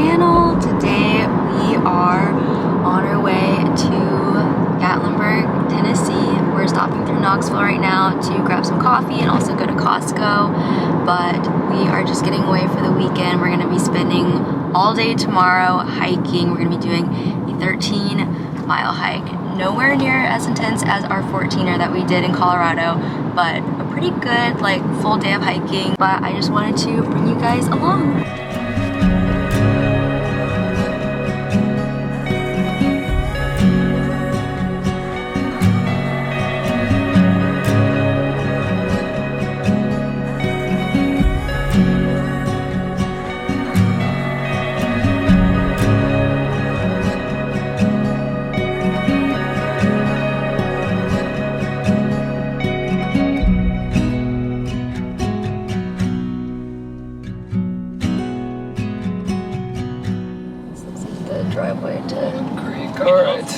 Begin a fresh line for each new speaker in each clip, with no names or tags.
channel. Today we are on our way to Gatlinburg, Tennessee. We're stopping through Knoxville right now to grab some coffee and also go to Costco, but we are just getting away for the weekend. We're going to be spending all day tomorrow hiking. We're going to be doing a 13-mile hike. Nowhere near as intense as our 14er that we did in Colorado, but a pretty good like full day of hiking. But I just wanted to bring you guys along. Driveway to
Creek. Alright.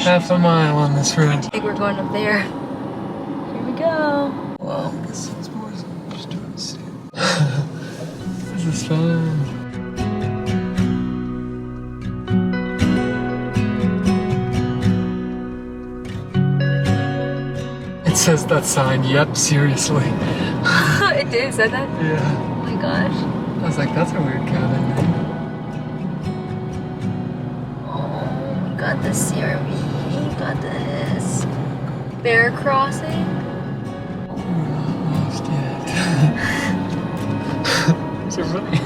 Half a mile on this road.
I think we're going up there. Here we go.
Wow, this is more than just trying to see. This is fun. It says that sign, yep, seriously.
It did, said that?
Yeah.
Oh my gosh.
I was like, that's a weird cabin name.
Got the CRV, got this bear crossing.
We're not lost yet. Is it really?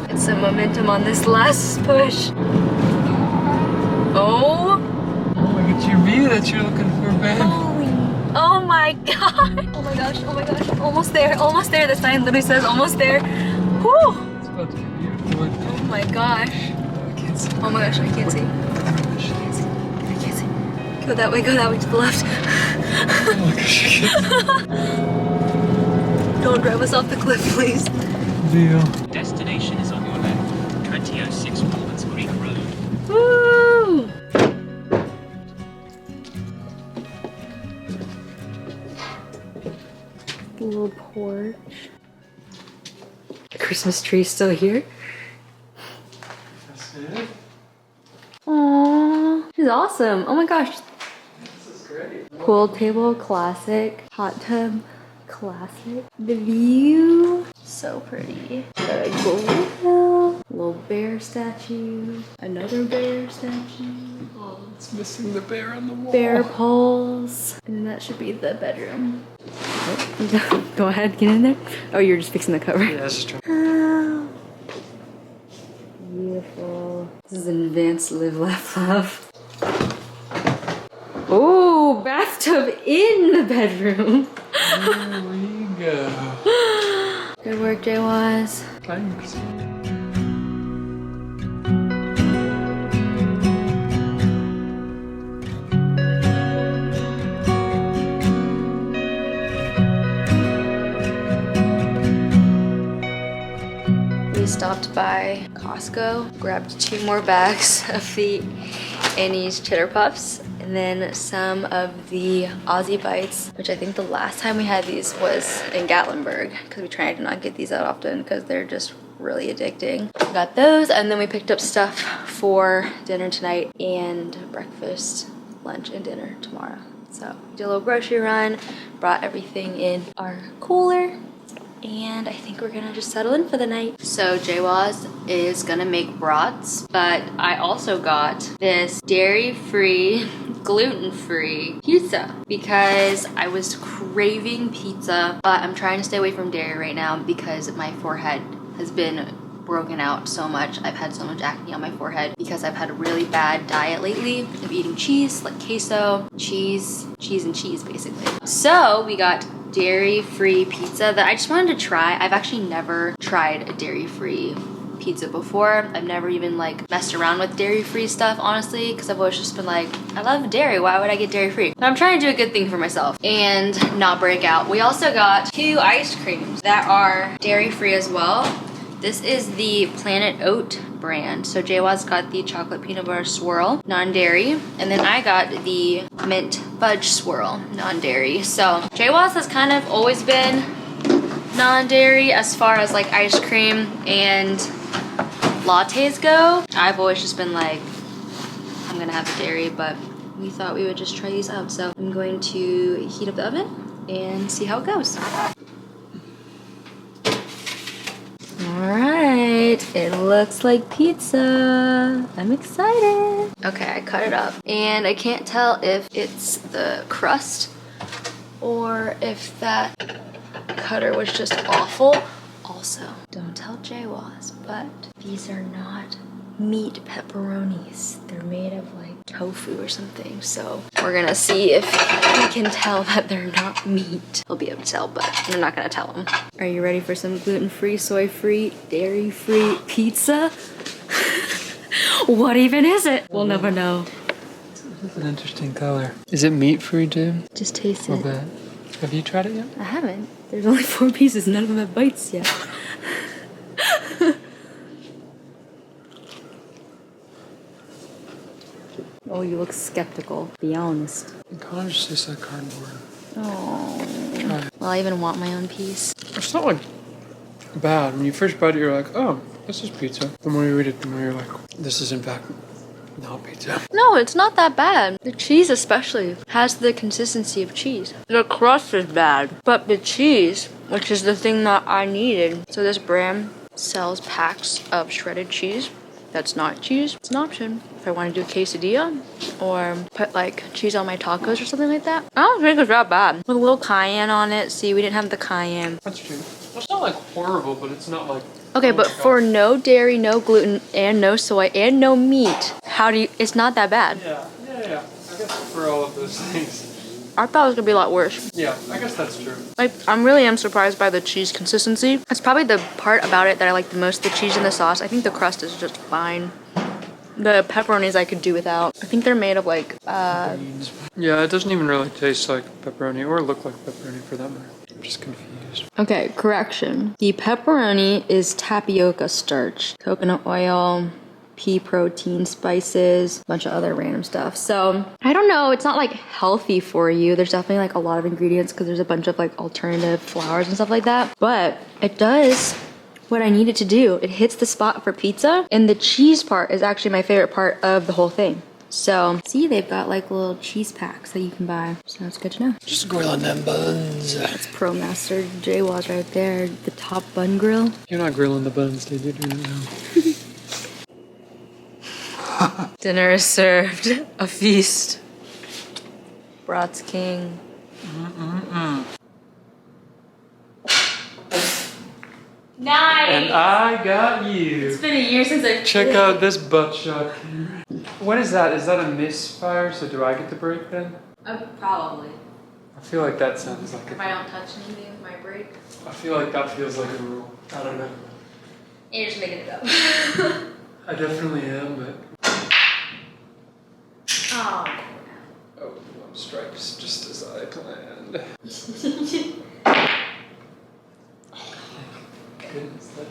Get some momentum on this last push. Oh!
Look at your view that you're looking for, Ben.
Holy! Oh my god! Oh my gosh! Oh my gosh! Almost there! Almost there! The sign literally says almost there. Whew!
It's about to get beautiful.
Oh my gosh!
I can't see.
Oh my gosh! I can't see. Go that way to the left.
Oh my gosh, I can't.
Don't drive us off the cliff, please.
Deal.
Destination is on your left. 2006 Walnut Creek Road.
Woo! Little porch. The Christmas tree's still here.
That's it.
Aww, she's awesome. Oh my gosh.
This is great.
Pool table, classic. Hot tub, classic. The view, so pretty. A grill, little bear statue, another bear statue.
Oh, it's missing the bear on the wall.
Bear poles, and that should be the bedroom. Oh, go ahead, get in there. Oh, you're just fixing the cover.
Yeah, I was just trying.
Oh, beautiful. This is an advanced live, laugh, love. Oh, bathtub in the bedroom.
There we go.
Good work, J-Waz.
Thanks.
We stopped by Costco, grabbed 2 more bags of the Annie's Cheddar Puffs, and then some of the Aussie Bites, which I think the last time we had these was in Gatlinburg, because we try to not get these out often because they're just really addicting. We got those, and then we picked up stuff for dinner tonight and breakfast, lunch, and dinner tomorrow. So we did a little grocery run, brought everything in our cooler, and I think we're gonna just settle in for the night. So J-Waz is gonna make brats, but I also got this dairy-free, gluten-free pizza because I was craving pizza, but I'm trying to stay away from dairy right now because my forehead has been broken out so much. I've had so much acne on my forehead because I've had a really bad diet lately of eating cheese, like queso, cheese and cheese basically. So we got dairy-free pizza that I just wanted to try. I've actually never tried a dairy-free pizza before. I've never even like messed around with dairy-free stuff, honestly, because I've always just been like, I love dairy, why would I get dairy-free? But I'm trying to do a good thing for myself and not break out. We also got 2 ice creams that are dairy-free as well. This is the Planet Oat brand. So J-Waz got the chocolate peanut butter swirl, non-dairy, and then I got the mint fudge swirl, non-dairy. So J-Waz has kind of always been non-dairy as far as like ice cream and lattes go, I've always just been like, I'm gonna have the dairy, but we thought we would just try these out. So I'm going to heat up the oven and see how it goes. Alright, it looks like pizza. I'm excited. Okay, I cut it up and I can't tell if it's the crust or if that cutter was just awful. Also, don't tell Jaywaz, but these are not meat pepperonis. They're made of like tofu or something. So we're gonna see if we can tell that they're not meat. He'll be able to tell, but I'm not gonna tell him. Are you ready for some gluten-free, soy-free, dairy-free pizza? What even is it? We'll never know.
It's an interesting color. Is it meat-free, Jim?
Just taste
A
it.
little bit. Have you tried it yet?
I haven't. There's only 4 pieces. None of them have bites yet. Oh, you look skeptical. Be honest.
It kind of just tastes like cardboard.
Oh.
Try it.
Well, I even want my own piece.
It's not like bad. When you first bite it, you're like, oh, this is pizza. The more you eat it, the more you're like, this is in fact not pizza.
No, it's not that bad. The cheese especially has the consistency of cheese. The crust is bad, but the cheese, which is the thing that I needed. So this brand sells packs of shredded cheese. That's not cheese. It's an option. If I want to do a quesadilla or put like cheese on my tacos or something like that. I don't think it's that bad. With a little cayenne on it. See, we didn't have the cayenne.
That's true. It's not like horrible, but it's not like...
Okay,
oh
but for no dairy, no gluten, and no soy, and no meat, how do you... It's not that bad.
Yeah. I guess for all of those things.
I thought it was going to be a lot worse.
Yeah, I guess that's true.
Like, I'm really am surprised by the cheese consistency. That's probably the part about it that I like the most, the cheese and the sauce. I think the crust is just fine. The pepperonis I could do without. I think they're made of like,
Beans. Yeah, it doesn't even really taste like pepperoni or look like pepperoni for that matter. I'm just confused.
Okay, correction. The pepperoni is tapioca starch, coconut oil, pea protein, spices, a bunch of other random stuff. So I don't know, it's not like healthy for you. There's definitely like a lot of ingredients because there's a bunch of like alternative flours and stuff like that, but it does what I needed to do. It hits the spot for pizza, and the cheese part is actually my favorite part of the whole thing. So see, they've got like little cheese packs that you can buy, so that's good to know.
Just grilling them buns.
That's Pro Master Jaywaz right there, the top bun grill.
You're not grilling the buns, dude. You're doing it now.
Dinner is served. A feast. Brat's king. Nice!
And I got you.
It's been a year since I've
Check out this butt shot. What is that? Is that a misfire? So do I get to break then?
Probably.
I feel like that sounds like
If I don't touch anything with my break.
I feel like that feels like a rule. I don't know.
You're just making it up.
I definitely am, but...
Oh.
Oh, one strikes just as I planned. Goodness, that...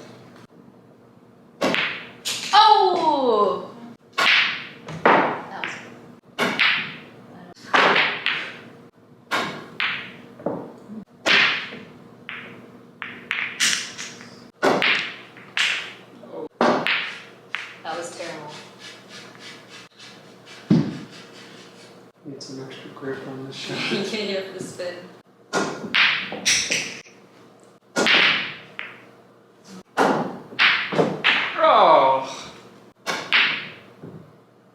Oh! That was That was terrible.
Need some extra grip on this shit.
You can hear the spin.
Oh!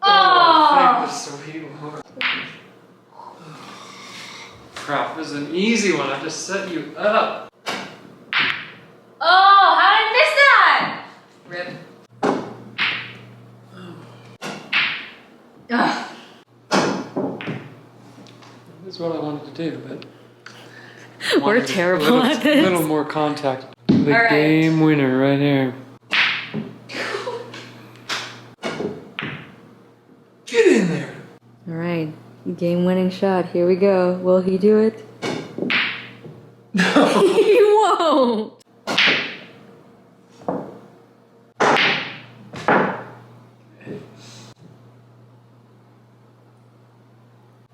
Oh!
Thank the sweet Lord. Crap, this is an easy one. I just set you up.
Oh, how did I miss that? Rip. Ugh.
This is what I wanted to do, but...
We're terrible at this.
A little more contact. The
All right.
game winner right here. Get in there!
Alright, game-winning shot. Here we go. Will he do it?
No!
He won't!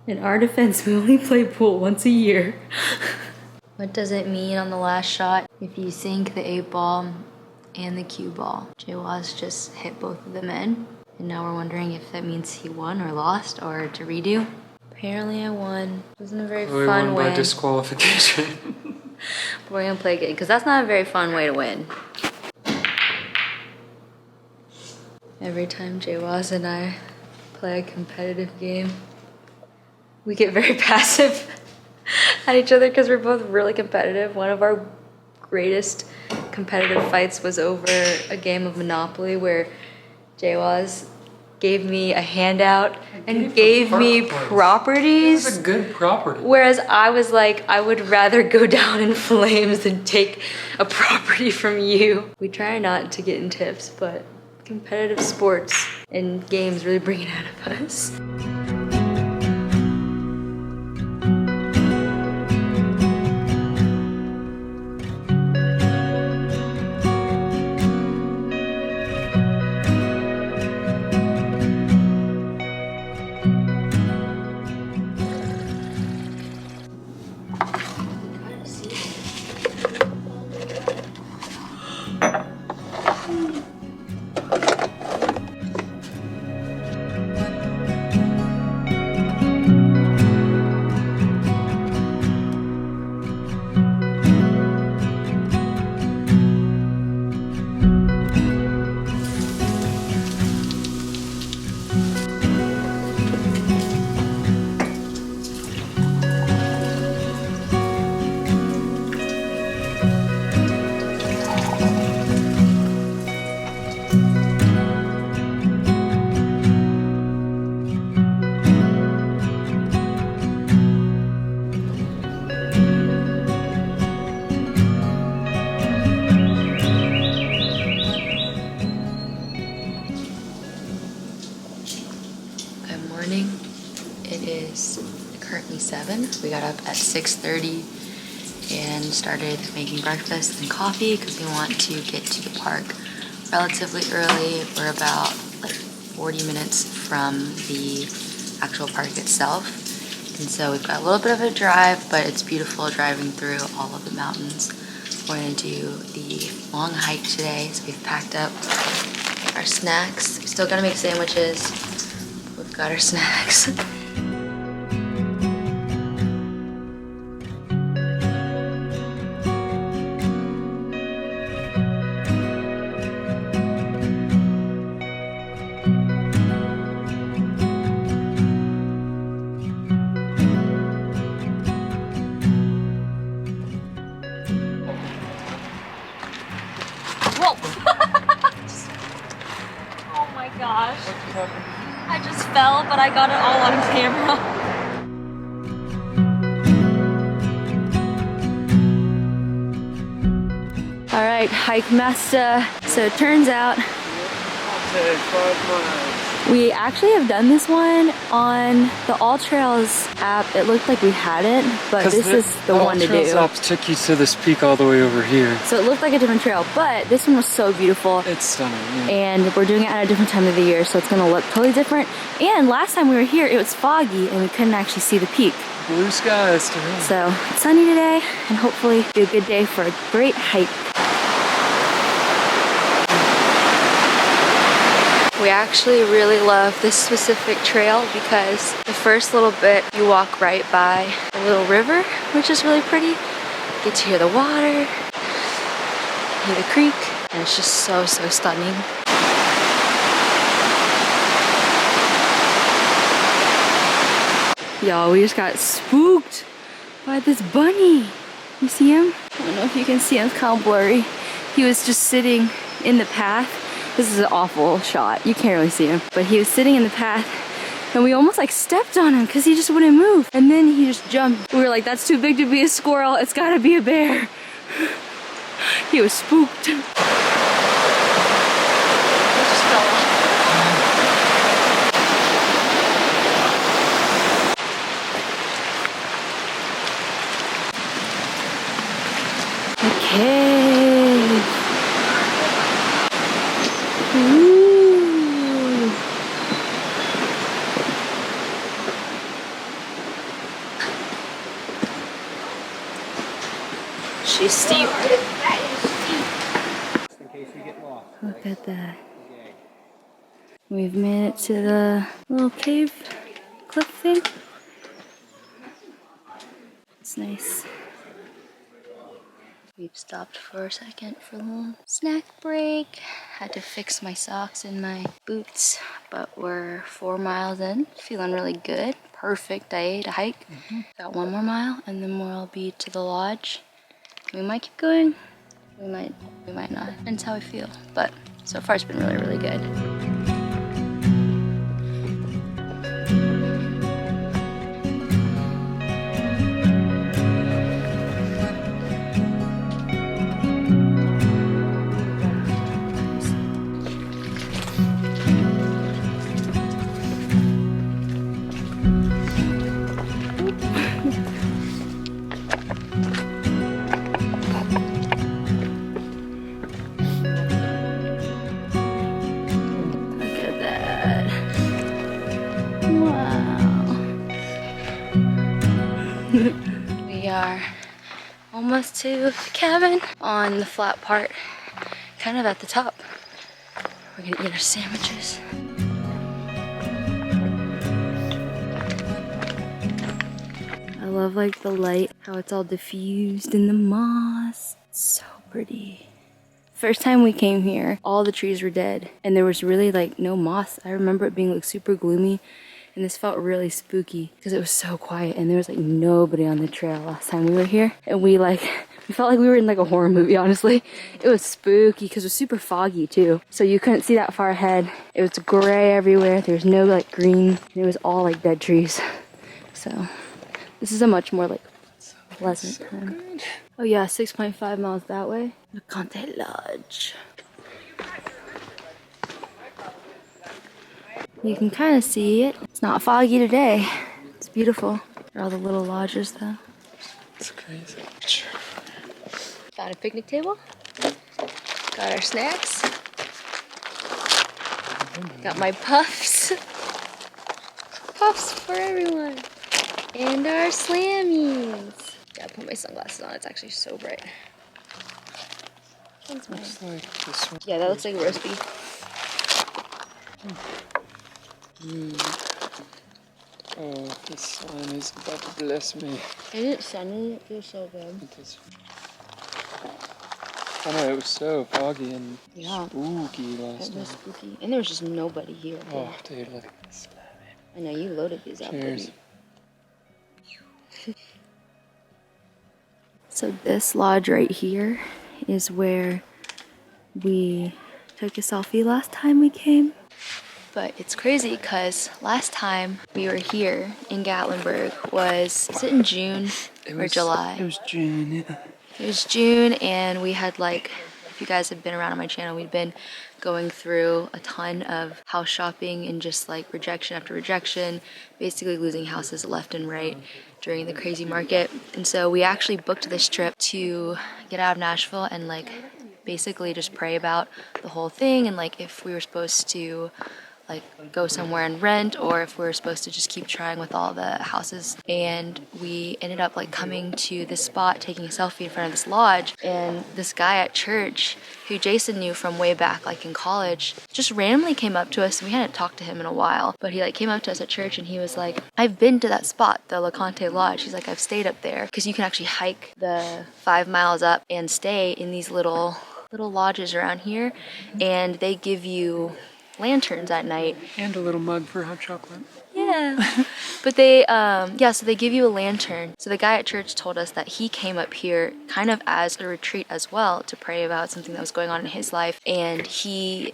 In our defense, we only play pool once a year. What does it mean on the last shot? If you sink the 8 ball and the cue ball. Jaywaz just hit both of them in, and now we're wondering if that means he won or lost or to redo. Apparently I won. It wasn't a very fun
won
way.
by disqualification.
But we're gonna play again, because that's not a very fun way to win. Every time Jaywaz and I play a competitive game, we get very passive at each other because we're both really competitive. One of our greatest competitive fights was over a game of Monopoly where Jaywaz gave me a handout and gave me properties.
It was a good property.
Whereas I was like, I would rather go down in flames than take a property from you. We try not to get in tips, but competitive sports and games really bring it out of us. It is currently 7. We got up at 6:30 and started making breakfast and coffee because we want to get to the park relatively early. We're about like 40 minutes from the actual park itself. And so we've got a little bit of a drive, but it's beautiful driving through all of the mountains. We're gonna do the long hike today, so we've packed up our snacks. We still gotta make sandwiches. We've got our snacks. Oh my gosh. I just fell, but I got it all on camera. All right, hike master. So it turns out we actually have done this one on the All Trails app. It looked like we hadn't, but this is the one to do.
The All Trails app took you to this peak all the way over here.
So it looked like a different trail, but this one was so beautiful.
It's stunning, yeah.
And we're doing it at a different time of the year, so it's gonna look totally different. And last time we were here, it was foggy and we couldn't actually see the peak.
Blue skies today.
So it's sunny today, and hopefully be a good day for a great hike. We actually really love this specific trail because the first little bit you walk right by a little river, which is really pretty. Get to hear the water, hear the creek, and it's just so stunning. Y'all, we just got spooked by this bunny. You see him? I don't know if you can see him, it's kind of blurry. He was just sitting in the path. This is an awful shot. You can't really see him. But he was sitting in the path and we almost like stepped on him because he just wouldn't move. And then he just jumped. We were like, that's too big to be a squirrel. It's gotta be a bear. He was spooked. Okay. Ooh. She's steep.
In case you get
at that. We've made it to the little cave cliff thing. It's nice. We've stopped for a second for a little snack break. Had to fix my socks and my boots, but we're 4 miles in, feeling really good. Perfect day to hike. Got 1 more mile and then we'll be to the lodge. We might keep going, we might not. Depends how I feel, but so far it's been really, really good. We are almost to the cabin on the flat part, kind of at the top. We're gonna eat our sandwiches. I love like the light, how it's all diffused in the moss. It's so pretty. First time we came here, all the trees were dead and there was really like no moss. I remember it being like super gloomy. And this felt really spooky because it was so quiet and there was like nobody on the trail last time we were here. And we felt like we were in like a horror movie, honestly. It was spooky because it was super foggy too. So you couldn't see that far ahead. It was gray everywhere. There was no like green. It was all like dead trees. So this is a much more like pleasant time. Oh yeah, 6.5 miles that way. The Conte Lodge. You can kind of see it. It's not foggy today. It's beautiful. There are all the little lodges though.
It's crazy.
Got a picnic table. Got our snacks. Got my puffs. Puffs for everyone. And our slammies. Gotta put my sunglasses on. It's actually so bright.
Looks like this one.
Yeah, that looks like roast beef.
Oh, this slime is about to bless me.
Isn't it sunny? It feels so good.
It is. I know, it was so foggy and spooky last
It
time.
was spooky. And there was just nobody here.
Oh, dude, look at this.
I know, you loaded these up.
Cheers.
So this lodge right here is where we took a selfie last time we came. But it's crazy because last time we were here in Gatlinburg was it in June or July?
It was June, yeah.
It was June, and we had like, if you guys have been around on my channel, we'd been going through a ton of house shopping and just like rejection after rejection, basically losing houses left and right during the crazy market. And so we actually booked this trip to get out of Nashville and like basically just pray about the whole thing and like if we were supposed to like go somewhere and rent or if we were supposed to just keep trying with all the houses. And we ended up like coming to this spot, taking a selfie in front of this lodge, and this guy at church who Jason knew from way back like in college just randomly came up to us, and we hadn't talked to him in a while, but he like came up to us at church and he was like, I've been to that spot, the La Conte Lodge. He's like, I've stayed up there because you can actually hike the 5 miles up and stay in these little lodges around here, and they give you lanterns at night.
And a little mug for hot chocolate.
Yeah. But they, so they give you a lantern. So the guy at church told us that he came up here kind of as a retreat as well to pray about something that was going on in his life. And he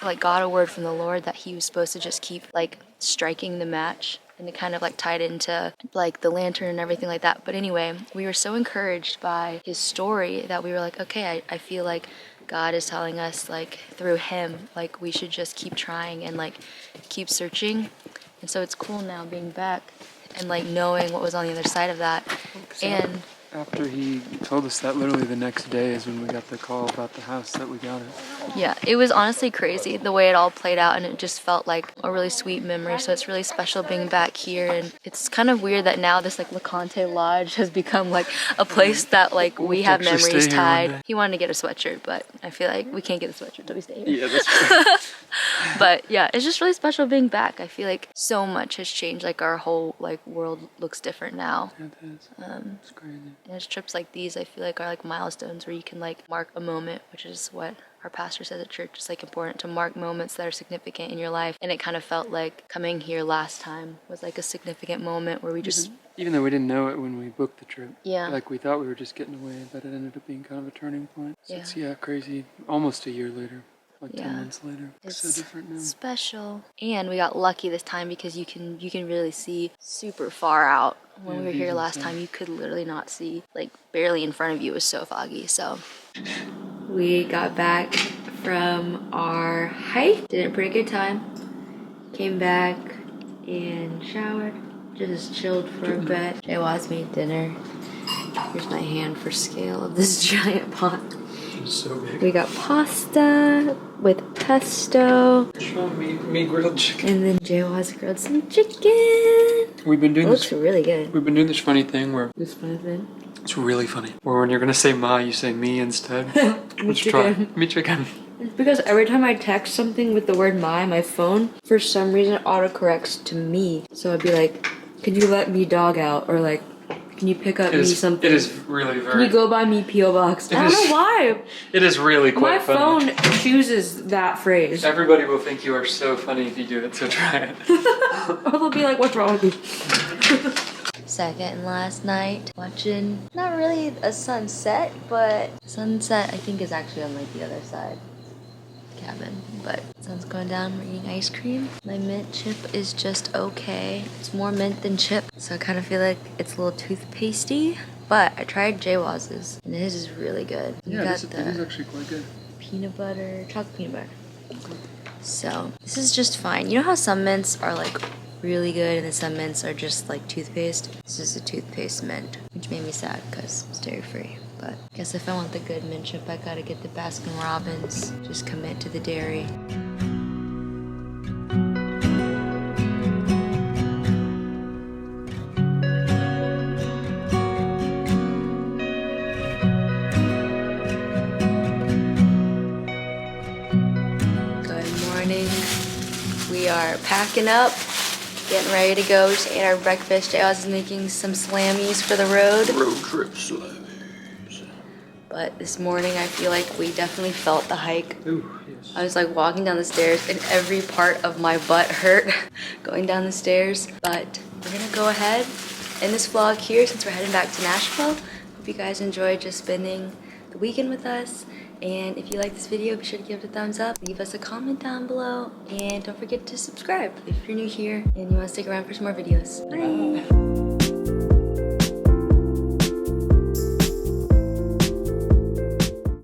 like got a word from the Lord that he was supposed to just keep like striking the match. And it kind of like tied into like the lantern and everything like that. But anyway, we were so encouraged by his story that we were like, okay, I feel like God is telling us like through him, like we should just keep trying and like keep searching. And so it's cool now being back and like knowing what was on the other side of that. And
after he told us that, literally the next day is when we got the call about the house that we got it.
Yeah, it was honestly crazy the way it all played out, and it just felt like a really sweet memory. So it's really special being back here, and it's kind of weird that now this like LeConte Lodge has become like a place that like we have memories tied. He wanted to get a sweatshirt, but I feel like we can't get a sweatshirt till we stay here.
Yeah, that's true.
But yeah, it's just really special being back. I feel like so much has changed. Like our whole like world looks different now.
It is. It's crazy.
And it's trips like these I feel like are like milestones where you can like mark a moment, which is what our pastor says at church. It's like important to mark moments that are significant in your life. And it kind of felt like coming here last time was like a significant moment where we just...
Even though we didn't know it when we booked the trip.
Yeah.
Like we thought we were just getting away, but it ended up being kind of a turning point. So
Yeah.
it's, crazy. Almost a year later. Like
Yeah.
10 months later. It's so different now.
Special. And we got lucky this time because you can really see super far out. When we were here last time, you could literally not see, like barely in front of you. It was so foggy. So we got back from our hike, did a pretty good time. Came back and showered, just chilled for a bit. Jaywa's made dinner. Here's my hand for scale of this giant pot.
It's so big.
We got pasta with pesto.
Show me grilled chicken.
And then Jaywa's grilled some chicken.
We've been doing
It looks really good.
We've been doing this funny thing where
This funny thing.
it's really funny. Where when you're gonna say ma, you say me instead. Let's
chicken.
try. Me chicken.
It's because every time I text something with the word my phone, for some reason autocorrects to me. So I'd be like, can you let me dog out? Or like, can you pick up me something?
It is really very...
Can you go buy me P.O. Box? I don't know why.
It is really quite funny.
My phone chooses that phrase.
Everybody will think you are so funny if you do it, so try it.
Or they'll be like, what's wrong with you? Second and last night, watching not really a sunset, but sunset I think is actually on like the other side cabin. But sun's going down, we're eating ice cream. My mint chip is just okay. It's more mint than chip, so I kind of feel like it's a little toothpastey. But I tried Jaywa's and his is really good. You got
it is actually quite good.
Peanut butter, chocolate peanut butter. So this is just fine. You know how some mints are like really good and then some mints are just like toothpaste? This is a toothpaste mint, which made me sad because it's dairy free. But I guess if I want the good mint chip, I gotta get the Baskin Robbins. Just commit to the dairy. Good morning. We are packing up, getting ready to go. Just ate our breakfast. Jayos is making some slammies for the road.
Road trip slammies.
But this morning I feel like we definitely felt the hike.
Ooh, yes.
I was like walking down the stairs and every part of my butt hurt going down the stairs. But we're gonna go ahead end this vlog here since we're heading back to Nashville. Hope you guys enjoyed just spending the weekend with us. And if you like this video, be sure to give it a thumbs up, leave us a comment down below, and don't forget to subscribe if you're new here and you want to stick around for some more videos. Bye!